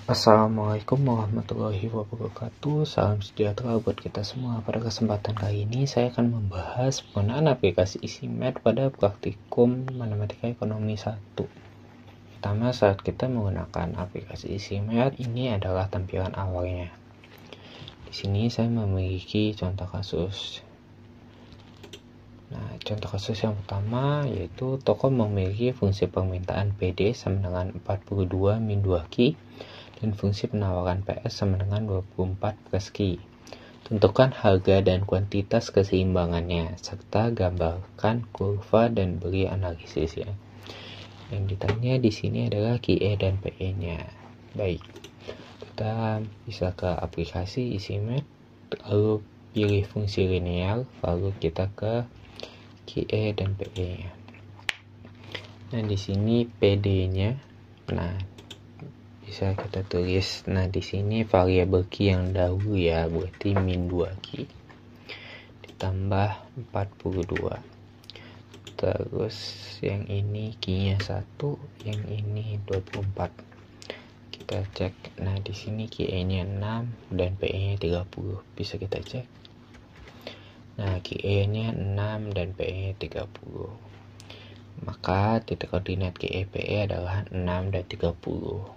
Assalamualaikum warahmatullahi wabarakatuh. Salam sejahtera buat kita semua. Pada kesempatan kali ini saya akan membahas penggunaan aplikasi EasyMath pada praktikum Matematika Ekonomi 1. Pertama, saat kita menggunakan aplikasi EasyMath, ini adalah tampilan awalnya. Di sini saya memiliki contoh kasus. Nah, contoh kasus yang pertama yaitu toko memiliki fungsi permintaan PD sama dengan 42 min 2Q dan fungsi penawaran PS sama dengan 24 plus Q. Tentukan harga dan kuantitas keseimbangannya, serta gambarkan kurva dan beri analisisnya. Yang ditanya di sini adalah QE dan PE-nya. Baik, kita bisa ke aplikasi EasyMath, lalu pilih fungsi linear, lalu kita ke QE dan PE-nya. Nah, di sini PD-nya, nah bisa kita tulis. Nah, di sini variabel Q yang dahulu ya, berarti min 2Q ditambah 42. Terus yang ini Q-nya 1, yang ini 24. Kita cek. Nah, di sini QE-nya 6 dan PE-nya 30. Bisa kita cek. Nah, QE-nya 6 dan PE-nya 30. Maka titik koordinat QE-PE adalah 6 dan 30.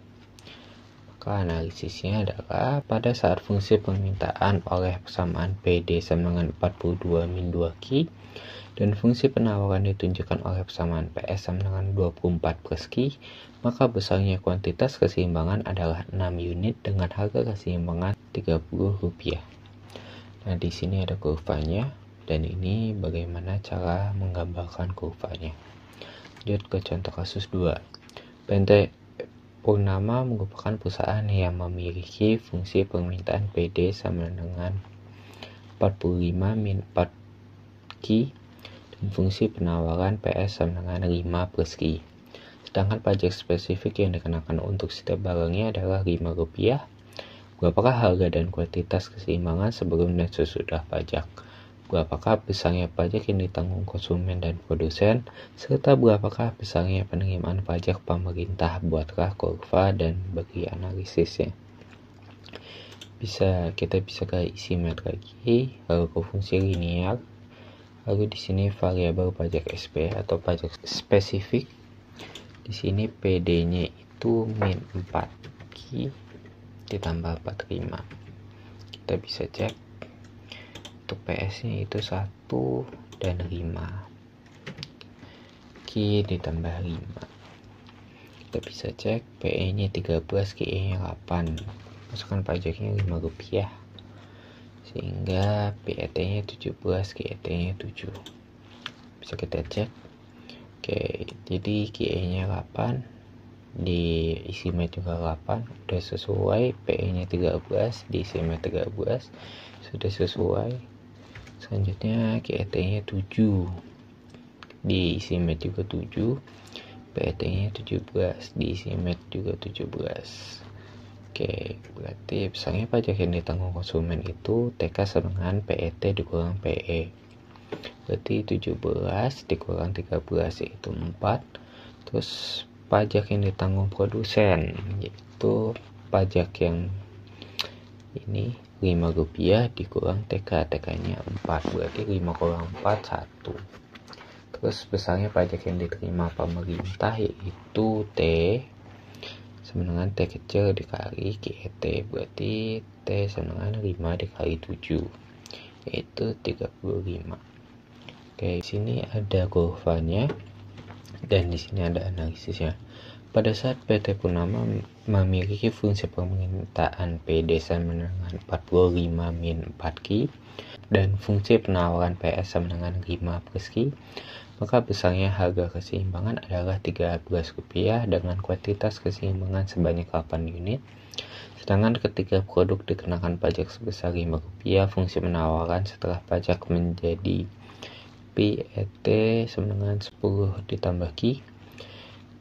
Maka analisisnya adalah pada saat fungsi permintaan oleh persamaan PD sama dengan 42 min 2Q dan fungsi penawaran ditunjukkan oleh persamaan PS sama dengan 24 plus Q, maka besarnya kuantitas keseimbangan adalah 6 unit dengan harga keseimbangan Rp30. Nah, di sini ada kurvanya dan ini bagaimana cara menggambarkan kurvanya. Lanjut ke contoh kasus 2. PT Purnama merupakan perusahaan yang memiliki fungsi permintaan PD sama dengan 45 min 4Q dan fungsi penawaran PS sama dengan 5 plus Q. Sedangkan pajak spesifik yang dikenakan untuk setiap barangnya adalah Rp5. Berapakah harga dan kuantitas keseimbangan sebelum dan sesudah pajak? Berapakah besarnya pajak yang ditanggung konsumen dan produsen, serta berapakah besarnya penerimaan pajak pemerintah? Buatlah kurva dan beri analisisnya. Kita bisa ke EasyMath lagi, lalu ke fungsi linear, lalu di sini variabel pajak SP atau pajak spesifik. Di sini PD-nya itu min 4Q ditambah 45. Kita bisa cek. Untuk PS-nya itu 1 dan 5. Q ditambah 5. Kita bisa cek PE-nya 13, QE-nya 8. Masukkan pajaknya Rp5. Sehingga PET-nya 17, QET-nya 7. Bisa kita cek. Oke, jadi QE-nya 8. Di EasyMath juga 8. Udah sesuai. PE-nya 13, di EasyMath 13. Sudah sesuai. Selanjutnya QET-nya 7, di EasyMath juga 7, PET-nya 17, di EasyMath juga 17. Oke, berarti besarnya pajak yang ditanggung konsumen itu TK sama dengan PET dikurang PE. Berarti 17 dikurang 13 yaitu 4. Terus pajak yang ditanggung produsen yaitu pajak yang ini Rp5 dikurang TK, TK-nya 4, berarti 5 kurang 4, 1. Terus besarnya pajak yang diterima pemerintah yaitu T sama dengan T kecil dikali QET, berarti T sama dengan 5 dikali 7, yaitu 35. Oke, di sini ada kurvanya dan di sini ada analisisnya. Pada saat PT Purnama memiliki fungsi permintaan PD sama dengan 45 min 4Q dan fungsi penawaran PS sama dengan 5 plus Q, maka besarnya harga keseimbangan adalah Rp13 dengan kuantitas keseimbangan sebanyak 8 unit. Sedangkan ketika produk dikenakan pajak sebesar Rp5, fungsi penawaran setelah pajak menjadi PET sama dengan 10 ditambah Q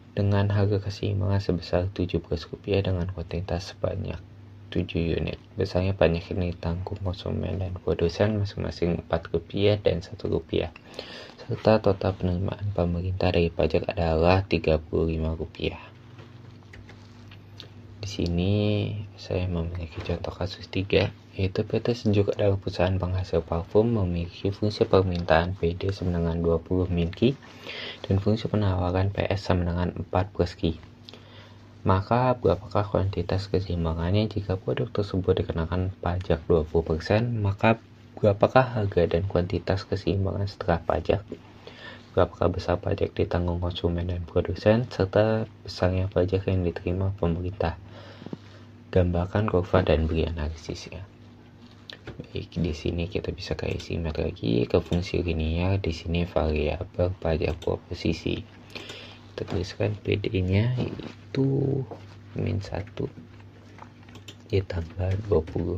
dengan harga keseimbangan sebesar Rp17 dengan kuantitas sebanyak 7 unit. Besarnya pajak yang ditanggung konsumen dan produsen masing-masing Rp4 dan Rp1, serta total penerimaan pemerintah dari pajak adalah Rp35. Di sini saya memiliki contoh kasus 3, yaitu PT Sejuk adalah perusahaan penghasil parfum memiliki fungsi permintaan PD sama dengan 20 min Ki dan fungsi penawaran PS sama dengan 4 plus Ki. Maka berapakah kuantitas keseimbangannya jika produk tersebut dikenakan pajak 20%, maka berapakah harga dan kuantitas keseimbangan setelah pajak? Berapakah besar pajak ditanggung konsumen dan produsen, serta besarnya pajak yang diterima pemerintah. Gambarkan kurva dan beri analisisnya. Baik, di sini kita bisa ke isi mat lagi ke fungsi linear. Di sini variabel pajak proposisi. Kita tuliskan PD-nya itu min 1 ditambah 20.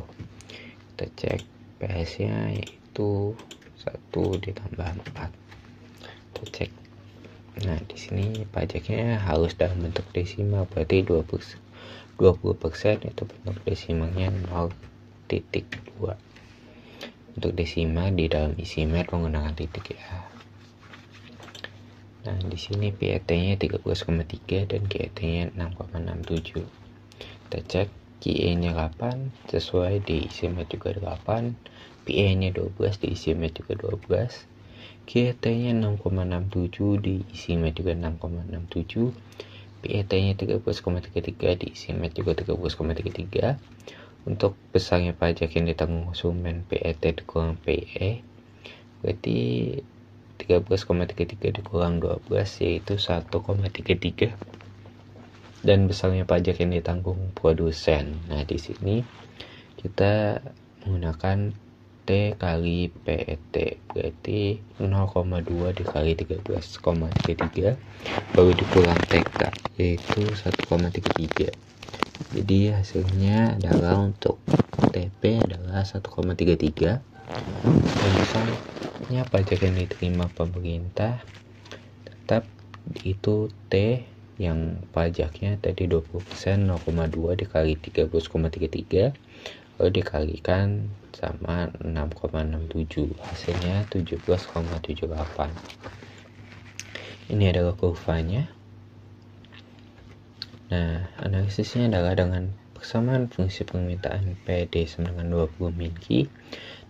Kita cek PS-nya yaitu 1 ditambah 4. Kita cek. Nah, di sini pajaknya harus dalam bentuk desimal, berarti 20% itu bentuk desimalnya 0.2. Untuk desimal di dalam isi mat menggunakan titik ya. Nah, di sini PET-nya 13,3 dan QET-nya 6,67. Kita cek QE-nya 8 sesuai di isi mat juga 8, PE-nya 12 di isi mat juga 12, QET-nya 6,67 di isi mat juga 6,67, PET-nya 13,33 di isi mat juga 13,33. Untuk besarnya pajak yang ditanggung konsumen PET dikurang PE, berarti 13,33 dikurang 12 yaitu 1,33. Dan besarnya pajak yang ditanggung produsen. Nah, di sini kita menggunakan T kali PET, berarti 0,2 dikali 13,33 baru dikurang TK yaitu 1,33. Jadi hasilnya adalah untuk TP adalah 1,33 dan besarnya pajak yang diterima pemerintah tetap itu T yang pajaknya tadi 20%, 0,2 dikali 13,33 lalu dikalikan sama 6,67, hasilnya 17,78. Ini adalah kurvanya. Nah, analisisnya adalah dengan persamaan fungsi permintaan PD sama dengan 20 min Ki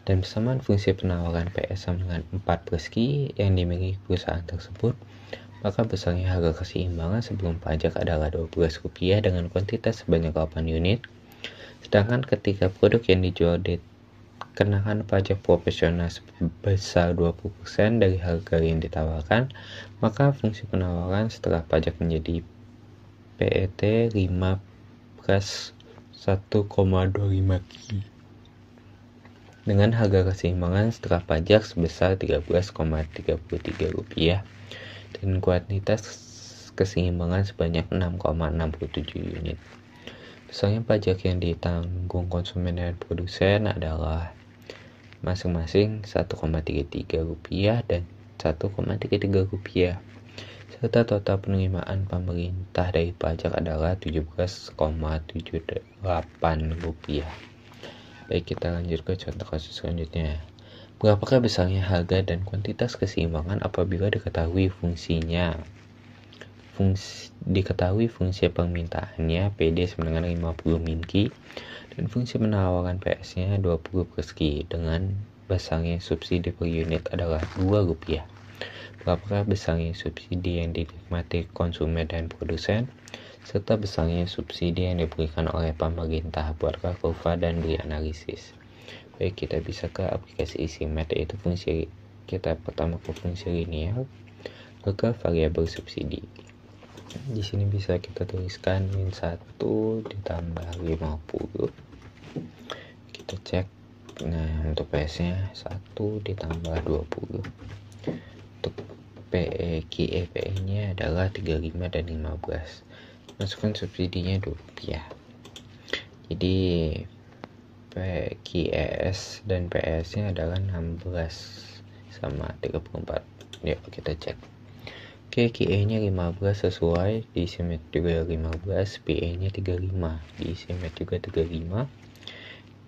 dan persamaan fungsi penawaran PS sama dengan 4 plus Ki yang dimiliki perusahaan tersebut, maka besarnya harga keseimbangan sebelum pajak adalah Rp12 dengan kuantitas sebanyak 8 unit. Sedangkan ketika produk yang dijual dikenakan pajak proporsional sebesar 20% dari harga yang ditawarkan, maka fungsi penawaran setelah pajak menjadi PET 5 plus 1,25 Ki dengan harga keseimbangan setelah pajak sebesar Rp13,33 dan kuantitas keseimbangan sebanyak 6,67 unit. Besarnya pajak yang ditanggung konsumen dan produsen adalah masing-masing Rp1,33 dan Rp1,33 serta total penerimaan pemerintah dari pajak adalah Rp17,78. Baik, kita lanjut ke contoh kasus selanjutnya. Berapakah besarnya harga dan kuantitas keseimbangan apabila diketahui fungsinya? Diketahui fungsi permintaannya PD sama dengan 50 min Ki dan fungsi penawaran PS-nya 20 plus Ki dengan besarnya subsidi per unit adalah Rp2. Berapakah besarnya subsidi yang dinikmati konsumen dan produsen, serta besarnya subsidi yang diberikan oleh pemerintah? Buatlah kurva dan beri analisis. Baik, kita bisa ke aplikasi isi mat, yaitu fungsi kita pertama ke fungsi linear, ke variabel subsidi. Di sini bisa kita tuliskan min 1 ditambah 50. Kita cek. Nah, untuk PS-nya 1 ditambah 20. Untuk QE-PE-nya adalah 35 dan 15. Masukkan subsidinya Rp2. Jadi QES dan PS-nya adalah 16 sama 34. Yuk kita cek. Oke, QE-nya 15 sesuai, diisi mat juga 15, PE-nya 35, diisi mat juga 35,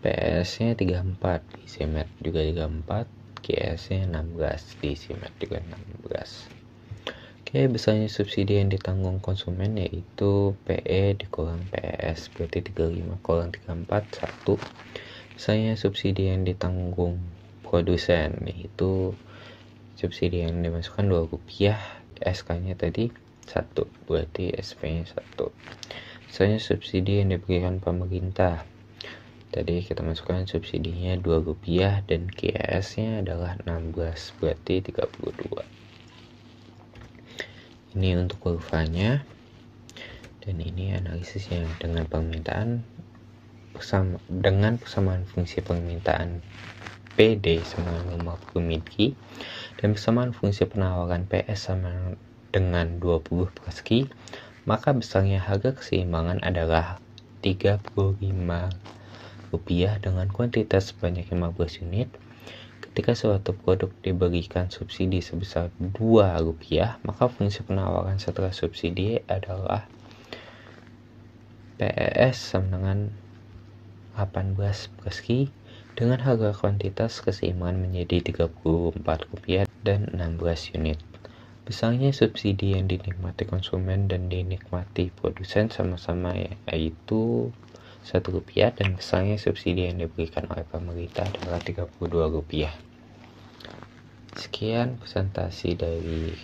PS-nya 34, diisi mat juga 34, QS-nya 16, diisi mat juga 16. Oke, besarnya subsidi yang ditanggung konsumen yaitu PE dikurang PES, berarti 35 kurang 34, 1. Besarnya subsidi yang ditanggung produsen yaitu subsidi yang dimasukkan Rp2, SK-nya tadi 1, berarti SP-nya 1. Besarnya subsidi yang diberikan pemerintah, tadi kita masukkan subsidinya Rp2 dan QS-nya adalah 16, berarti 32. Ini untuk kurvanya, dan ini analisisnya dengan permintaan dengan persamaan fungsi permintaan PD sama dengan 50 mili dan persamaan fungsi penawaran PS sama dengan 20 per ski, maka besarnya harga keseimbangan adalah Rp35 dengan kuantitas sebanyak 15 unit. Ketika suatu produk diberikan subsidi sebesar Rp2, maka fungsi penawaran setelah subsidi adalah PES sama dengan 18 per ski dengan harga kuantitas keseimbangan menjadi Rp34 dan 16 unit. Besarnya subsidi yang dinikmati konsumen dan dinikmati produsen sama-sama yaitu Rp1 dan besarnya subsidi yang diberikan oleh pemerintah adalah Rp32. Sekian presentasi dari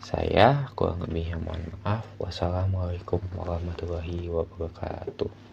saya, kurang lebihnya mohon maaf. Wassalamualaikum warahmatullahi wabarakatuh.